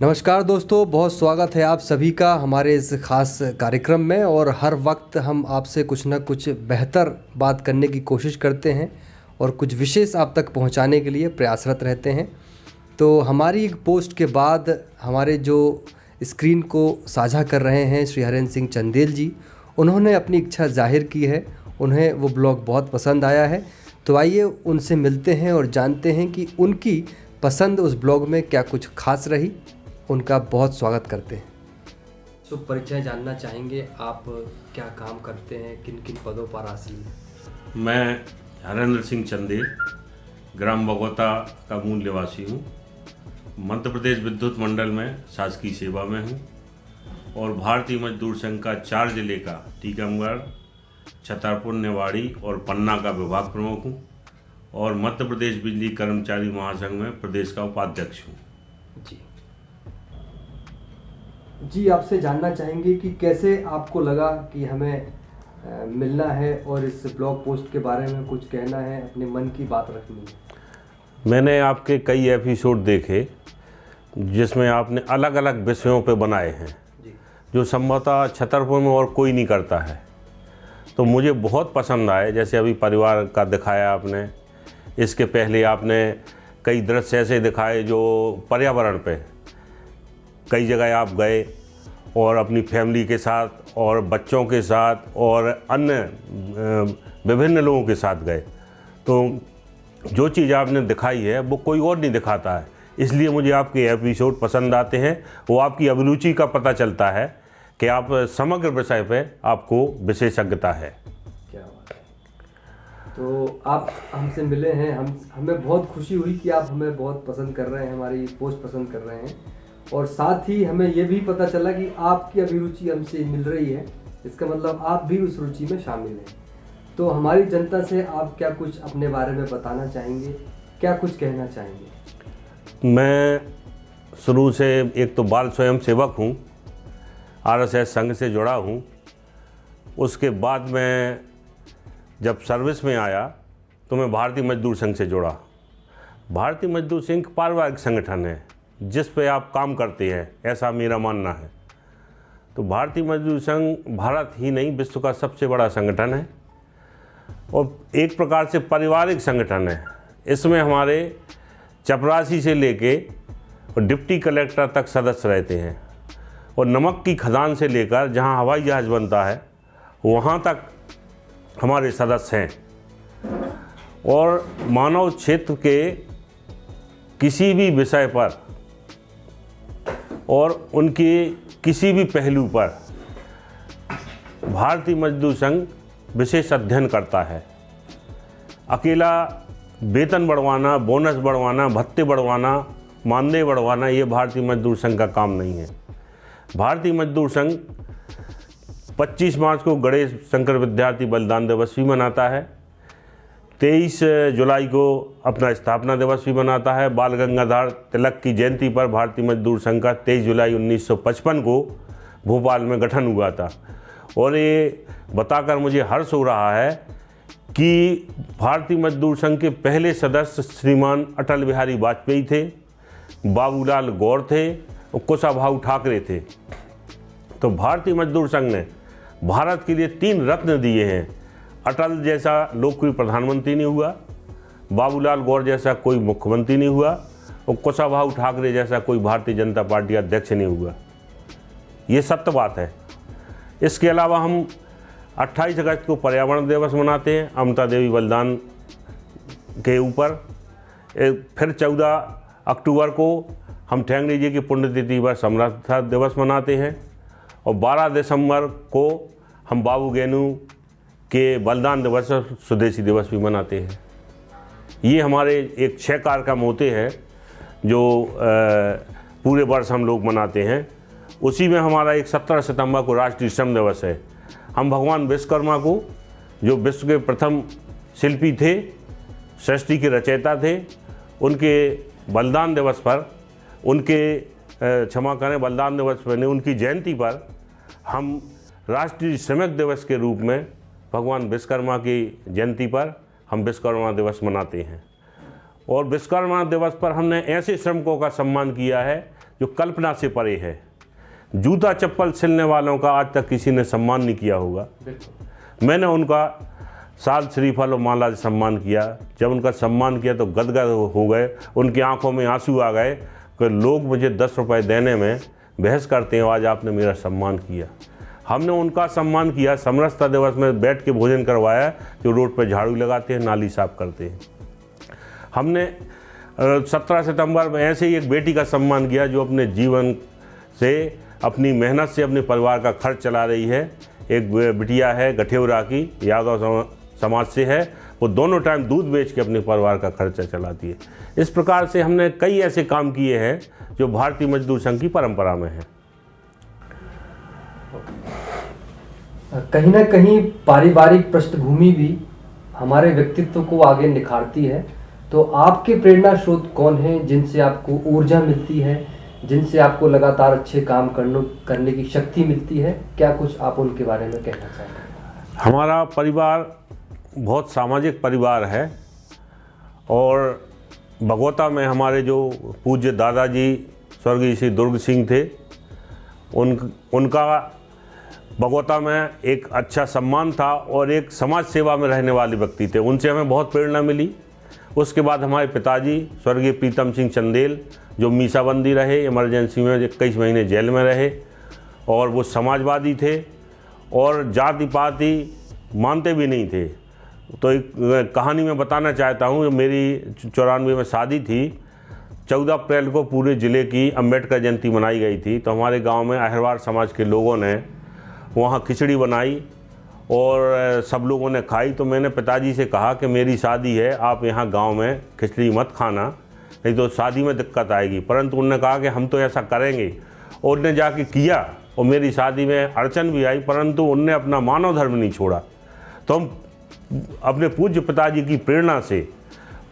नमस्कार दोस्तों, बहुत स्वागत है आप सभी का हमारे इस ख़ास कार्यक्रम में। और हर वक्त हम आपसे कुछ ना कुछ बेहतर बात करने की कोशिश करते हैं और कुछ विशेष आप तक पहुंचाने के लिए प्रयासरत रहते हैं। तो हमारी एक पोस्ट के बाद हमारे जो स्क्रीन को साझा कर रहे हैं श्री हरेंद्र सिंह चंदेल जी, उन्होंने अपनी इच्छा जाहिर की है, उन्हें वो ब्लॉग बहुत पसंद आया है। तो आइए उनसे मिलते हैं और जानते हैं कि उनकी पसंद उस ब्लॉग में क्या कुछ खास रही। उनका बहुत स्वागत करते हैं। परिचय जानना चाहेंगे, आप क्या काम करते हैं, किन किन पदों पर आसीन हैं? मैं हरेंद्र सिंह चंदेल ग्राम बगौता का मूल निवासी हूँ। मध्य प्रदेश विद्युत मंडल में शासकीय सेवा में हूँ और भारतीय मजदूर संघ का 4 जिले का टीकमगढ़, छतरपुर, निवाड़ी और पन्ना का विभाग प्रमुख हूँ और मध्य प्रदेश बिजली कर्मचारी महासंघ में प्रदेश का उपाध्यक्ष हूँ। जी, आपसे जानना चाहेंगे कि कैसे आपको लगा कि हमें मिलना है और इस ब्लॉग पोस्ट के बारे में कुछ कहना है, अपने मन की बात रखनी है। मैंने आपके कई एपिसोड देखे जिसमें आपने अलग अलग विषयों पे बनाए हैं जो संभवतः छतरपुर में और कोई नहीं करता है, तो मुझे बहुत पसंद आए। जैसे अभी परिवार का दिखाया आपने, इसके पहले आपने कई दृश्य ऐसे दिखाए जो पर्यावरण पे कई जगह आप गए और अपनी फैमिली के साथ और बच्चों के साथ और अन्य विभिन्न लोगों के साथ गए। तो जो चीज़ आपने दिखाई है वो कोई और नहीं दिखाता है, इसलिए मुझे आपके एपिसोड पसंद आते हैं। वो आपकी अभिरुचि का पता चलता है कि आप समग्र विषय पे आपको विशेषज्ञता है। क्या बात है। तो आप हमसे मिले हैं, हमें बहुत खुशी हुई कि आप हमें बहुत पसंद कर रहे हैं, हमारी पोस्ट पसंद कर रहे हैं और साथ ही हमें ये भी पता चला कि आपकी अभिरुचि हमसे मिल रही है। इसका मतलब आप भी उस रुचि में शामिल हैं। तो हमारी जनता से आप क्या कुछ अपने बारे में बताना चाहेंगे, क्या कुछ कहना चाहेंगे? मैं शुरू से एक तो बाल स्वयं सेवक हूँ, आरएसएस संघ से जुड़ा हूँ। उसके बाद मैं जब सर्विस में आया तो मैं भारतीय मजदूर संघ से जुड़ा। भारतीय मजदूर संघ पारिवारिक संगठन है जिस पे आप काम करते हैं, ऐसा मेरा मानना है। तो भारतीय मजदूर संघ भारत ही नहीं विश्व का सबसे बड़ा संगठन है और एक प्रकार से पारिवारिक संगठन है। इसमें हमारे चपरासी से लेके और डिप्टी कलेक्टर तक सदस्य रहते हैं और नमक की खदान से लेकर जहां हवाई जहाज़ बनता है वहां तक हमारे सदस्य हैं। और मानव क्षेत्र के किसी भी विषय पर और उनके किसी भी पहलू पर भारतीय मजदूर संघ विशेष अध्ययन करता है। अकेला वेतन बढ़वाना, बोनस बढ़वाना, भत्ते बढ़वाना, मानदेय बढ़वाना ये भारतीय मजदूर संघ का काम नहीं है। भारतीय मजदूर संघ 25 मार्च को गणेश शंकर विद्यार्थी बलिदान दिवस भी मनाता है, 23 जुलाई को अपना स्थापना दिवस भी मनाता है। बाल गंगाधर तिलक की जयंती पर भारतीय मजदूर संघ का 23 जुलाई 1955 को भोपाल में गठन हुआ था। और ये बताकर मुझे हर्ष हो रहा है कि भारतीय मजदूर संघ के पहले सदस्य श्रीमान अटल बिहारी वाजपेयी थे, बाबूलाल गौर थे और कुशाभाऊ ठाकरे थे। तो भारतीय मजदूर संघ ने भारत के लिए 3 रत्न दिए हैं। अटल जैसा लोकप्रिय प्रधानमंत्री नहीं हुआ, बाबूलाल गौर जैसा कोई मुख्यमंत्री नहीं हुआ और कुशाभाऊ ठाकरे जैसा कोई भारतीय जनता पार्टी अध्यक्ष नहीं हुआ। ये सत्य बात है। इसके अलावा हम 28 अगस्त को पर्यावरण दिवस मनाते हैं, अमृता देवी बलिदान के ऊपर। फिर 14 अक्टूबर को हम ठेंगड़ी जी की पुण्यतिथि पर समरसता दिवस मनाते हैं और 12 दिसंबर को हम बाबू गेनू के बलिदान दिवस और स्वदेशी दिवस भी मनाते हैं। ये हमारे एक 6 कार्यक्रम होते हैं जो पूरे वर्ष हम लोग मनाते हैं। उसी में हमारा एक 17 सितंबर को राष्ट्रीय श्रम दिवस है। हम भगवान विश्वकर्मा को, जो विश्व के प्रथम शिल्पी थे, सृष्टि के रचयिता थे, उनके बलिदान दिवस पर, बलिदान दिवस पर उनकी जयंती पर हम राष्ट्रीय श्रमिक दिवस के रूप में भगवान विश्वकर्मा की जयंती पर हम विश्वकर्मा दिवस मनाते हैं। और विश्वकर्मा दिवस पर हमने ऐसे श्रमिकों का सम्मान किया है जो कल्पना से परे है। जूता चप्पल सिलने वालों का आज तक किसी ने सम्मान नहीं किया होगा। मैंने उनका साल श्रीफल और माला से सम्मान किया। जब उनका सम्मान किया तो गदगद हो गए, उनकी आंखों में आंसू आ गए कि लोग मुझे 10 रुपये देने में बहस करते हैं, आज आपने मेरा सम्मान किया। हमने उनका सम्मान किया, समरसता दिवस में बैठ के भोजन करवाया, जो रोड पर झाड़ू लगाते हैं, नाली साफ करते हैं। हमने 17 सितंबर में ऐसे ही एक बेटी का सम्मान किया जो अपने जीवन से, अपनी मेहनत से अपने परिवार का खर्च चला रही है। एक बिटिया है गठेवरा की, यादव समाज से है, वो दोनों टाइम दूध बेच के अपने परिवार का खर्चा चलाती है। इस प्रकार से हमने कई ऐसे काम किए हैं जो भारतीय मजदूर संघ की परंपरा में है। कहीं ना कहीं पारिवारिक पृष्ठभूमि भी हमारे व्यक्तित्व को आगे निखारती है। तो आपके प्रेरणा स्रोत कौन हैं जिनसे आपको ऊर्जा मिलती है, जिनसे आपको लगातार अच्छे काम करने की शक्ति मिलती है? क्या कुछ आप उनके बारे में कहना चाहेंगे? हमारा परिवार बहुत सामाजिक परिवार है और भगोता में हमारे जो पूज्य दादाजी स्वर्गीय श्री दुर्ग सिंह थे, उनका भगोता में एक अच्छा सम्मान था और एक समाज सेवा में रहने वाले व्यक्ति थे। उनसे हमें बहुत प्रेरणा मिली। उसके बाद हमारे पिताजी स्वर्गीय प्रीतम सिंह चंदेल, जो मीसाबंदी रहे, इमरजेंसी में 21 महीने जेल में रहे, और वो समाजवादी थे और जाति पाति मानते भी नहीं थे। तो एक कहानी मैं बताना चाहता हूँ। मेरी 94 में शादी थी। 14 अप्रैल को पूरे ज़िले की अम्बेडकर जयंती मनाई गई थी। तो हमारे गांव में अहिरवार समाज के लोगों ने वहाँ खिचड़ी बनाई और सब लोगों ने खाई। तो मैंने पिताजी से कहा कि मेरी शादी है, आप यहाँ गांव में खिचड़ी मत खाना, नहीं तो शादी में दिक्कत आएगी। परंतु उन्होंने कहा कि हम तो ऐसा करेंगे, और उन्होंने जाके किया और मेरी शादी में अड़चन भी आई, परंतु उनने अपना मानव धर्म नहीं छोड़ा। तो हम अपने पूज्य पिताजी की प्रेरणा से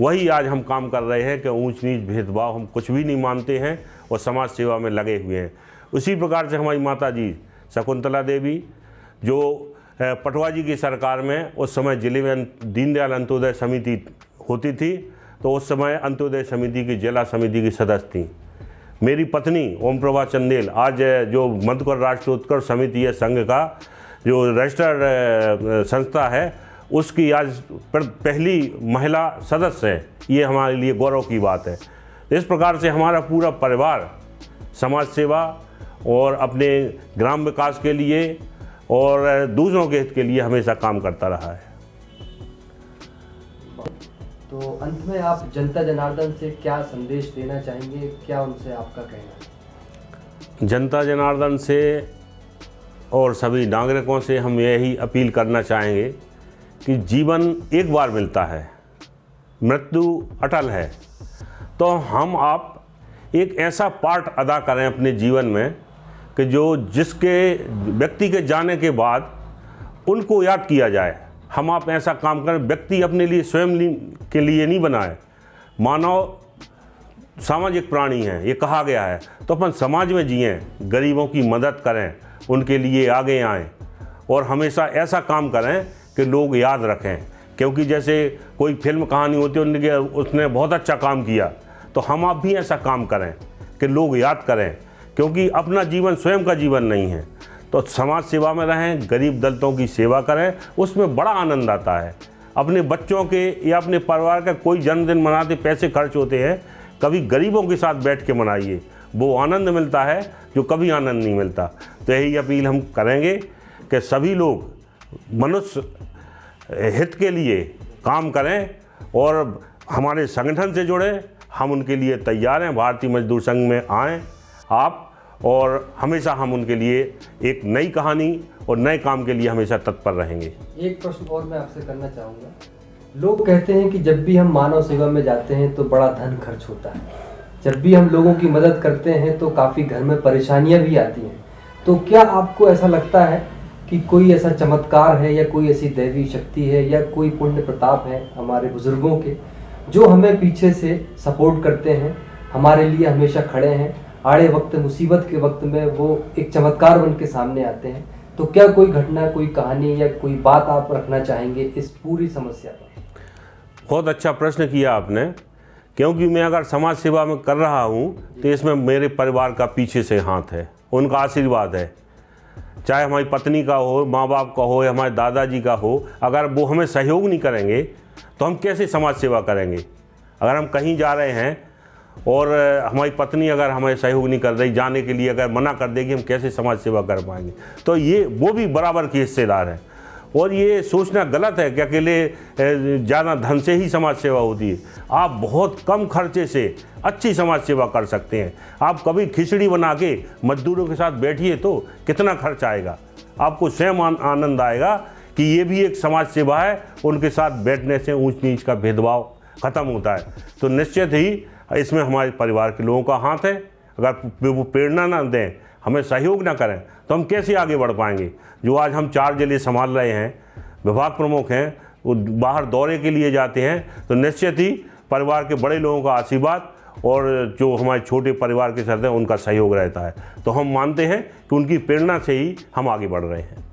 वही आज हम काम कर रहे हैं कि ऊंच नीच भेदभाव हम कुछ भी नहीं मानते हैं और समाज सेवा में लगे हुए हैं। उसी प्रकार से हमारी माता जी शकुंतला देवी, जो पटवा जी की सरकार में उस समय जिले में दीनदयाल अंत्योदय समिति होती थी, तो उस समय अंत्योदय समिति की जिला समिति की सदस्य थी। मेरी पत्नी ओम प्रभा चंदेल आज जो मध्यकर राष्ट्रोत्कर्ष समिति है संघ का, जो रजिस्टर्ड संस्था है, उसकी आज पहली महिला सदस्य है। ये हमारे लिए गौरव की बात है। इस प्रकार से हमारा पूरा परिवार समाज सेवा और अपने ग्राम विकास के लिए और दूसरों के हित के लिए हमेशा काम करता रहा है। तो अंत में आप जनता जनार्दन से क्या संदेश देना चाहेंगे? क्या उनसे आपका कहना है? जनता जनार्दन से और सभी नागरिकों से हम यही अपील करना चाहेंगे कि जीवन एक बार मिलता है, मृत्यु अटल है। तो हम आप एक ऐसा पार्ट अदा करें अपने जीवन में कि जो जिसके व्यक्ति के जाने के बाद उनको याद किया जाए। हम आप ऐसा काम करें, व्यक्ति अपने लिए स्वयं के लिए नहीं बनाए। मानव सामाजिक प्राणी है, ये कहा गया है। तो अपन समाज में जिएं, गरीबों की मदद करें, उनके लिए आगे आएं और हमेशा ऐसा काम करें कि लोग याद रखें। क्योंकि जैसे कोई फिल्म कहानी होती है, उसने बहुत अच्छा काम किया, तो हम आप भी ऐसा काम करें कि लोग याद करें। क्योंकि अपना जीवन स्वयं का जीवन नहीं है। तो समाज सेवा में रहें, गरीब दलितों की सेवा करें, उसमें बड़ा आनंद आता है। अपने बच्चों के या अपने परिवार का कोई जन्मदिन मनाते पैसे खर्च होते हैं, कभी गरीबों के साथ बैठ के मनाइए, वो आनंद मिलता है जो कभी आनंद नहीं मिलता। तो यही अपील हम करेंगे कि सभी लोग मनुष्य हित के लिए काम करें और हमारे संगठन से जुड़ें। हम उनके लिए तैयार हैं। भारतीय मजदूर संघ में आएँ आप, और हमेशा हम उनके लिए एक नई कहानी और नए काम के लिए हमेशा तत्पर रहेंगे। एक प्रश्न और मैं आपसे करना चाहूँगा। लोग कहते हैं कि जब भी हम मानव सेवा में जाते हैं तो बड़ा धन खर्च होता है, जब भी हम लोगों की मदद करते हैं तो काफ़ी घर में परेशानियां भी आती हैं। तो क्या आपको ऐसा लगता है कि कोई ऐसा चमत्कार है या कोई ऐसी दैवी शक्ति है या कोई पुण्य प्रताप है हमारे बुजुर्गों के, जो हमें पीछे से सपोर्ट करते हैं, हमारे लिए हमेशा खड़े हैं, आड़े वक्त मुसीबत के वक्त में वो एक चमत्कार बन के सामने आते हैं? तो क्या कोई घटना, कोई कहानी या कोई बात आप रखना चाहेंगे इस पूरी समस्या पर? बहुत अच्छा प्रश्न किया आपने क्योंकि मैं अगर समाज सेवा में कर रहा हूँ तो इसमें मेरे परिवार का पीछे से हाथ है, उनका आशीर्वाद है। चाहे हमारी पत्नी का हो, माँ बाप का हो या हमारे दादाजी का हो, अगर वो हमें सहयोग नहीं करेंगे तो हम कैसे समाज सेवा करेंगे। अगर हम कहीं जा रहे हैं और हमारी पत्नी अगर हमें सहयोग नहीं कर रही, जाने के लिए अगर मना कर देगी, हम कैसे समाज सेवा कर पाएंगे। तो ये वो भी बराबर की हिस्सेदार है। और ये सोचना गलत है कि अकेले ज़्यादा धन से ही समाज सेवा होती है। आप बहुत कम खर्चे से अच्छी समाज सेवा कर सकते हैं। आप कभी खिचड़ी बना के मजदूरों के साथ बैठिए तो कितना खर्च आएगा, आपको स्वयं आनंद आएगा कि ये भी एक समाज सेवा है। उनके साथ बैठने से ऊंच नीच का भेदभाव ख़त्म होता है। तो निश्चित ही इसमें हमारे परिवार के लोगों का हाथ है। अगर वो प्रेरणा ना दें, हमें सहयोग ना करें, तो हम कैसे आगे बढ़ पाएंगे। जो आज हम 4 जिले संभाल रहे हैं, विभाग प्रमुख हैं, वो बाहर दौरे के लिए जाते हैं, तो निश्चित ही परिवार के बड़े लोगों का आशीर्वाद और जो हमारे छोटे परिवार के सदस्य हैं उनका सहयोग रहता है। तो हम मानते हैं कि उनकी प्रेरणा से ही हम आगे बढ़ रहे हैं।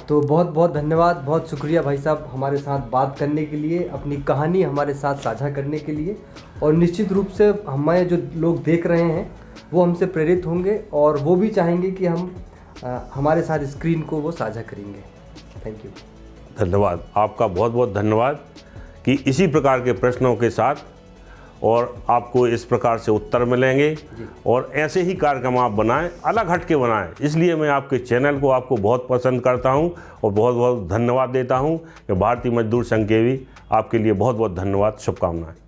तो बहुत बहुत धन्यवाद, बहुत शुक्रिया भाई साहब हमारे साथ बात करने के लिए, अपनी कहानी हमारे साथ साझा करने के लिए। और निश्चित रूप से हमारे जो लोग देख रहे हैं वो हमसे प्रेरित होंगे और वो भी चाहेंगे कि हम हमारे साथ स्क्रीन को वो साझा करेंगे। Thank you. धन्यवाद, आपका बहुत बहुत धन्यवाद कि इसी प्रकार के प्रश्नों के साथ और आपको इस प्रकार से उत्तर मिलेंगे और ऐसे ही कार्यक्रम आप बनाएं, अलग हट के बनाएं। इसलिए मैं आपके चैनल को आपको बहुत पसंद करता हूं और बहुत बहुत धन्यवाद देता हूं कि भारतीय मजदूर संघ के भी आपके लिए बहुत बहुत धन्यवाद, शुभकामनाएं।